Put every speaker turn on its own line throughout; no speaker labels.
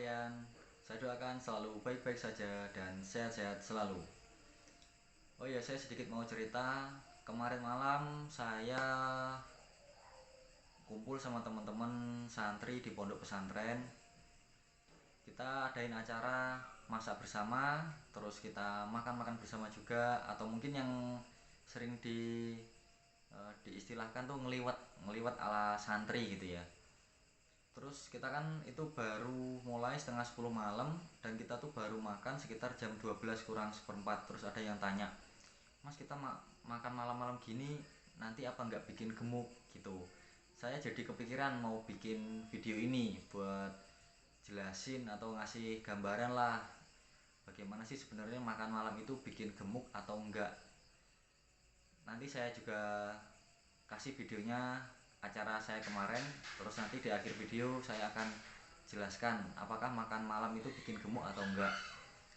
kalian? Saya doakan selalu baik-baik saja dan sehat-sehat selalu. Oh ya, saya sedikit mau cerita. Kemarin malam saya kumpul sama teman-teman santri di pondok pesantren. Kita adain acara masak bersama, terus kita makan-makan bersama juga, atau mungkin yang sering diistilahkan tuh ngeliwat ala santri gitu ya. Terus kita kan itu baru mulai setengah 10 malam, dan kita tuh baru makan sekitar jam 12 kurang seperempat. Terus ada yang tanya, "Mas, kita makan malam-malam gini nanti apa nggak bikin gemuk?" gitu. Saya jadi kepikiran mau bikin video ini buat jelasin atau ngasih gambaran lah, bagaimana sih sebenarnya makan malam itu bikin gemuk atau enggak. Nanti saya juga kasih videonya acara saya kemarin, terus nanti di akhir video saya akan jelaskan apakah makan malam itu bikin gemuk atau enggak.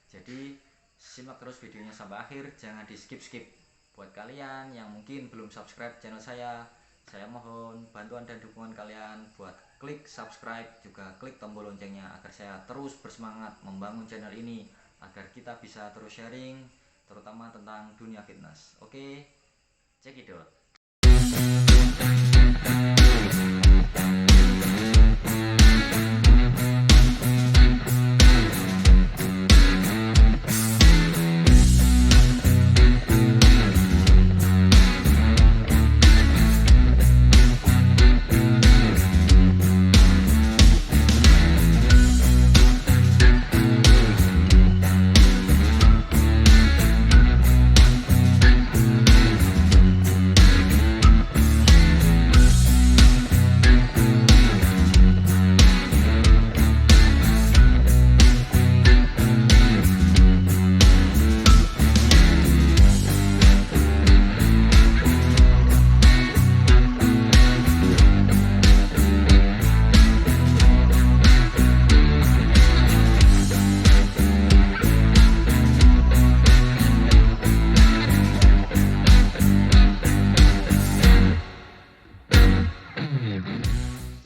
Jadi simak terus videonya sampai akhir, jangan di skip-skip. Buat kalian yang mungkin belum subscribe channel saya mohon bantuan dan dukungan kalian buat klik subscribe, juga klik tombol loncengnya agar saya terus bersemangat membangun channel ini, agar kita bisa terus sharing terutama tentang dunia fitness. Oke, check it out.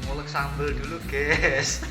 Ngulek sambel dulu, guys.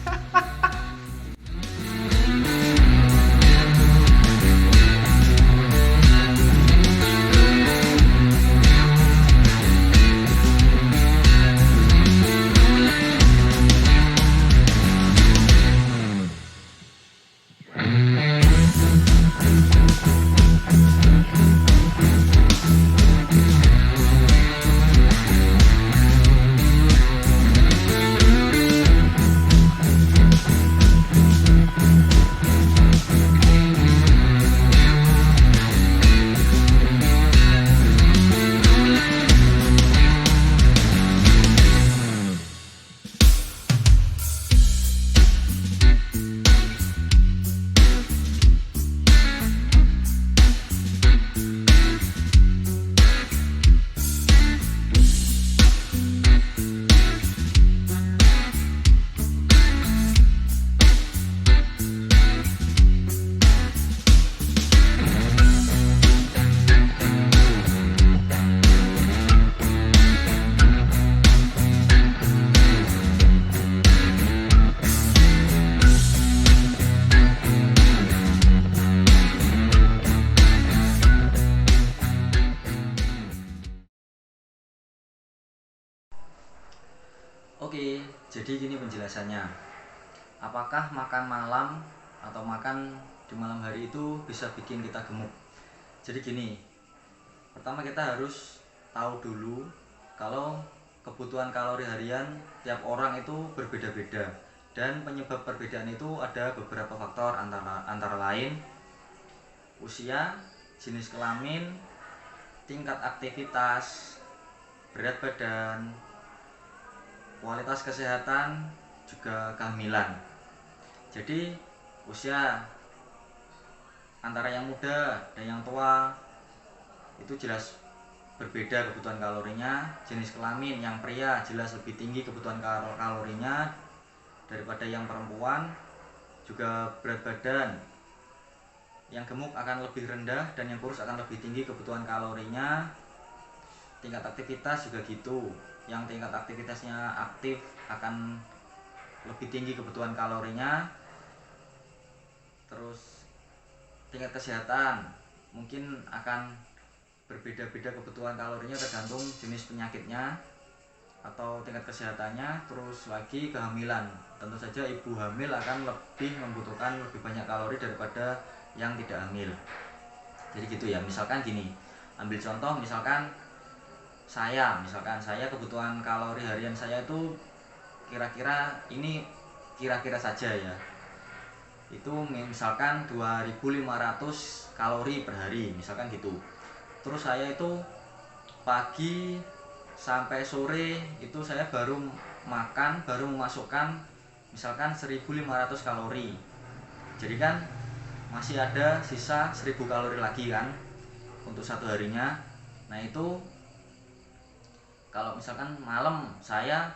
Oke, jadi gini penjelasannya. Apakah makan malam atau makan di malam hari itu bisa bikin kita gemuk? Jadi gini, pertama kita harus tahu dulu kalau kebutuhan kalori harian tiap orang itu berbeda-beda, dan penyebab perbedaan itu ada beberapa faktor, antara lain usia, jenis kelamin, tingkat aktivitas, berat badan, kualitas kesehatan, juga kehamilan. Jadi usia antara yang muda dan yang tua itu jelas berbeda kebutuhan kalorinya. Jenis kelamin, yang pria jelas lebih tinggi kebutuhan kalorinya daripada yang perempuan. Juga berat badan, yang gemuk akan lebih rendah dan yang kurus akan lebih tinggi kebutuhan kalorinya. Tingkat aktivitas juga gitu, yang tingkat aktivitasnya aktif akan lebih tinggi kebutuhan kalorinya. terus tingkat kesehatan mungkin akan berbeda-beda kebutuhan kalorinya tergantung jenis penyakitnya atau tingkat kesehatannya. Terus lagi kehamilan, tentu saja ibu hamil akan lebih membutuhkan lebih banyak kalori daripada yang tidak hamil. Jadi gitu ya, misalkan gini, ambil contoh misalkan saya kebutuhan kalori harian saya itu kira-kira saja ya, itu misalkan 2500 kalori per hari misalkan gitu. Terus saya itu pagi sampai sore itu saya baru memasukkan misalkan 1500 kalori. Jadi kan masih ada sisa 1000 kalori lagi kan untuk satu harinya. Nah itu kalau misalkan malam saya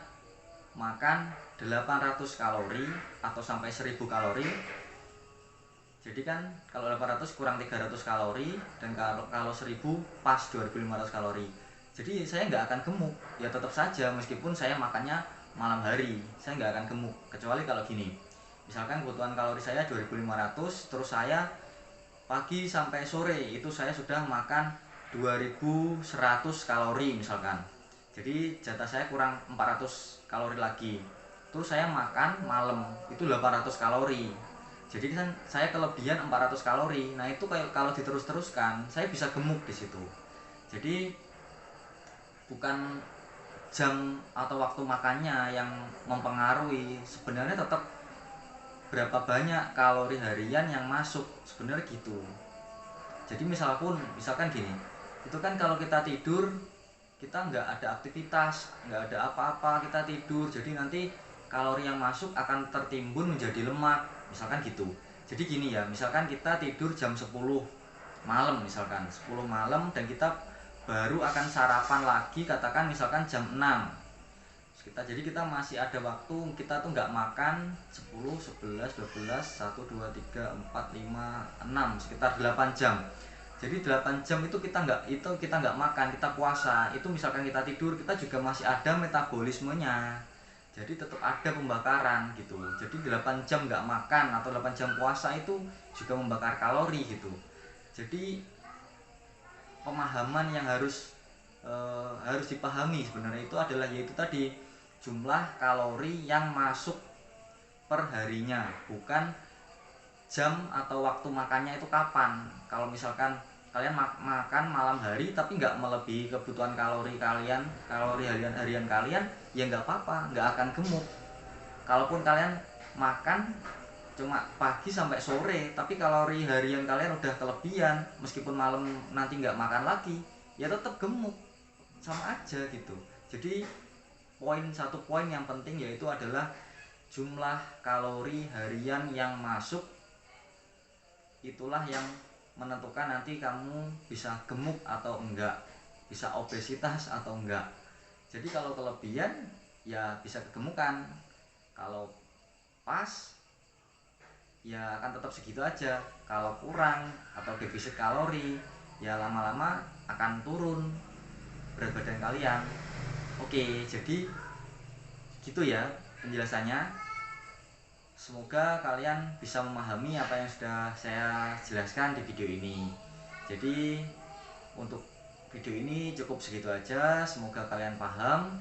makan 800 kalori atau sampai 1000 kalori, jadi kan kalau 800 kurang 300 kalori, dan kalau 1000 pas 2500 kalori. Jadi saya nggak akan gemuk ya, tetap saja meskipun saya makannya malam hari saya nggak akan gemuk, kecuali kalau gini, misalkan kebutuhan kalori saya 2500, terus saya pagi sampai sore itu saya sudah makan 2100 kalori misalkan. Jadi jatah saya kurang 400 kalori lagi. Terus saya makan malam itu 800 kalori. Jadi kan saya kelebihan 400 kalori. Nah, itu kayak kalau diterus-teruskan saya bisa gemuk di situ. Jadi bukan jam atau waktu makannya yang mempengaruhi, sebenarnya tetap berapa banyak kalori harian yang masuk, sebenarnya gitu. Jadi misalkan gini, itu kan kalau kita tidur kita nggak ada aktivitas, nggak ada apa-apa, kita tidur, jadi nanti kalori yang masuk akan tertimbun menjadi lemak misalkan gitu. Jadi gini ya, misalkan kita tidur jam 10 malam misalkan 10 malam, dan kita baru akan sarapan lagi katakan misalkan jam 6. Jadi kita masih ada waktu, kita tuh nggak makan 10, 11, 12, 1, 2, 3, 4, 5, 6, sekitar 8 jam. Jadi 8 jam itu kita nggak makan, kita puasa. Itu misalkan kita tidur, kita juga masih ada metabolismenya. Jadi tetap ada pembakaran gitu. Jadi 8 jam nggak makan atau 8 jam puasa itu juga membakar kalori gitu. Jadi pemahaman yang harus dipahami sebenarnya itu adalah yaitu tadi jumlah kalori yang masuk per harinya, bukan jam atau waktu makannya itu kapan. Kalau misalkan kalian makan malam hari tapi nggak melebihi kebutuhan kalori harian kalian, ya nggak apa-apa, nggak akan gemuk. Kalaupun kalian makan cuma pagi sampai sore tapi kalori harian kalian udah kelebihan, meskipun malam nanti nggak makan lagi, ya tetap gemuk, sama aja gitu. Jadi satu poin yang penting yaitu adalah jumlah kalori harian yang masuk, itulah yang menentukan nanti kamu bisa gemuk atau enggak, bisa obesitas atau enggak. Jadi kalau kelebihan ya bisa kegemukan, kalau pas ya akan tetap segitu aja. Kalau kurang atau defisit kalori ya lama-lama akan turun berat badan kalian. Oke, jadi gitu ya penjelasannya. Semoga kalian bisa memahami apa yang sudah saya jelaskan di video ini. Jadi untuk video ini cukup segitu aja, semoga kalian paham.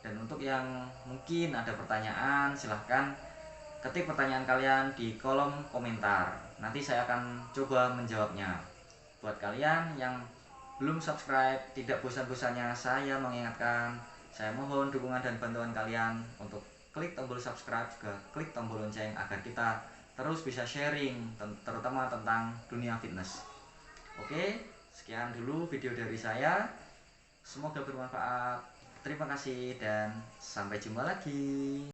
Dan untuk yang mungkin ada pertanyaan, silahkan ketik pertanyaan kalian di kolom komentar, nanti saya akan coba menjawabnya. Buat kalian yang belum subscribe, tidak bosan-bosannya saya mengingatkan, saya mohon dukungan dan bantuan kalian untuk klik tombol subscribe, juga klik tombol lonceng agar kita terus bisa sharing terutama tentang dunia fitness. Oke, sekian dulu video dari saya, semoga bermanfaat. Terima kasih dan sampai jumpa lagi.